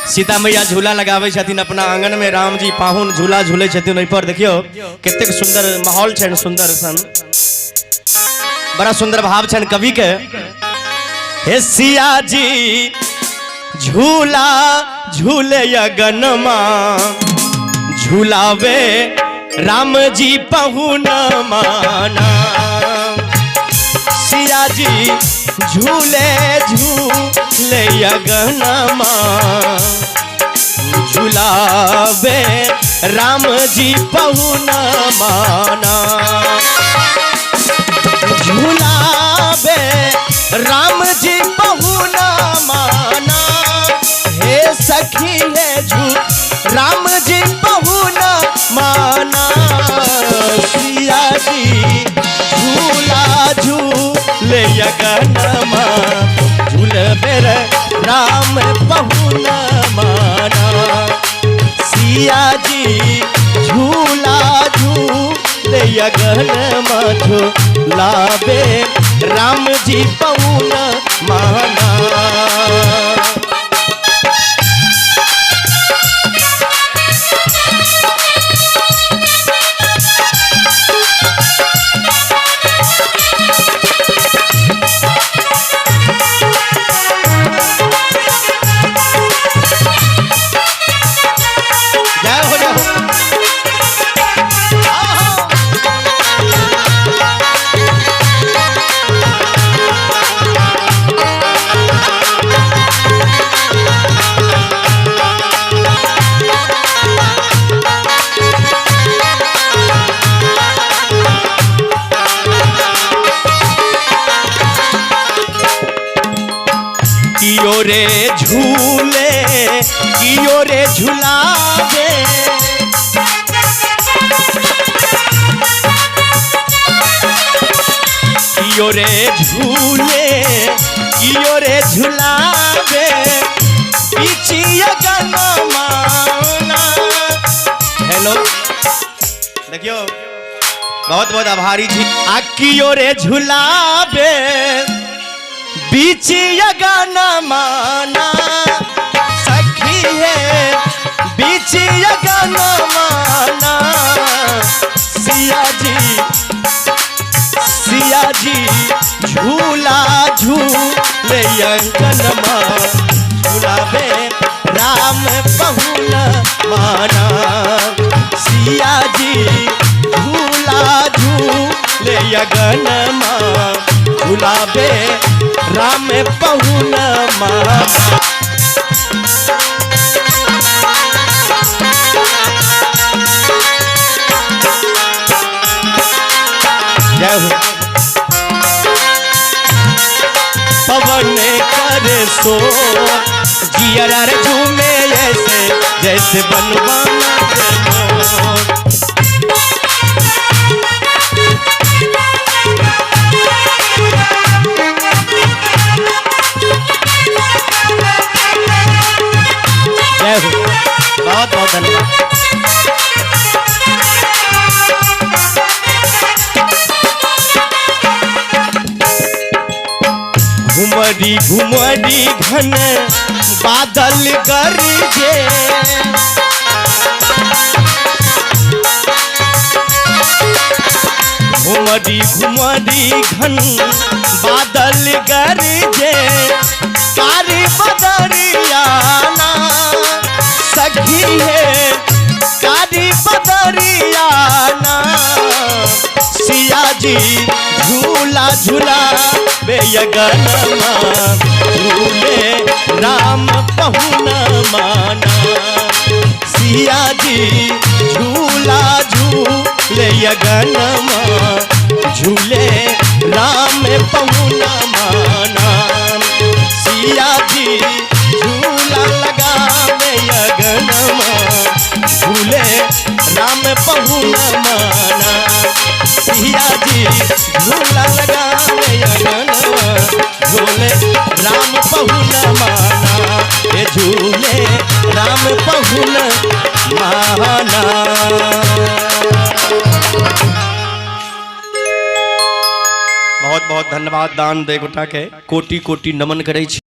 सीता मैया झूला लगावे छथिन अपना आंगन में, राम जी पाहुन झूला झूले छथिन। पर देखियो कितने सुंदर माहौल छन, सुंदर सन, बड़ा सुंदर भाव छन कवि के। हे सिया जी झूला झूले अगनमा, झूलावे राम जी पाहुन माना। सिया जी झूले झूले अगनमा, झूलावे राम जी पाहुन माना। झूलावे राम जी पाहुन माना, हे सखी है राम जी पाहुन माना। सिया जी झूला झूले अगनमा, झूलबे राम पाहुन माना। सिया जी झूला झूले अगनमा, झूलाबे राम जी पाहुन माना। कियो रे झूले कियो रे झुलावे, कियो रे झूले कियो रे झुलावे, पीछिए गनमा। हेलो देखियो बहुत बहुत आभारी जी। आ कियो रे झुलावे बीची गाना माना, सखी है बीची गाना माना। सिया जी झूला झूले अंगनमा, झूलावे राम पाहुन माना। सिया जी झूला झूले अंगनमा, झूलावे राम पाहुन माना। जय हो। पवन करे सो जियरा रे झूमे, ऐसे जैसे बनवाना बहुत बहुत धन्यवाद। घुमरी घुमरी घन बादल गरजे, घुमरी घुमरी घन बादल गरजे, कारी बदरियाना। सखी है कारी बदरियाना। सिया जी झूला झूला बेयगनमा, झूले राम पाहुन माना। सिया जी झूला झूले अगनमा, झूले राम पाहुन माना। सिया जी झूला लगावे अगनमा, झूले राम पाहुन माना। सिया जी झूला लगावे अगनमा, झूले राम पाहुन माना। ये झूले राम पाहुन माना। बहुत बहुत धन्यवाद दान दे गोटा के, कोटि कोटि नमन करे छी।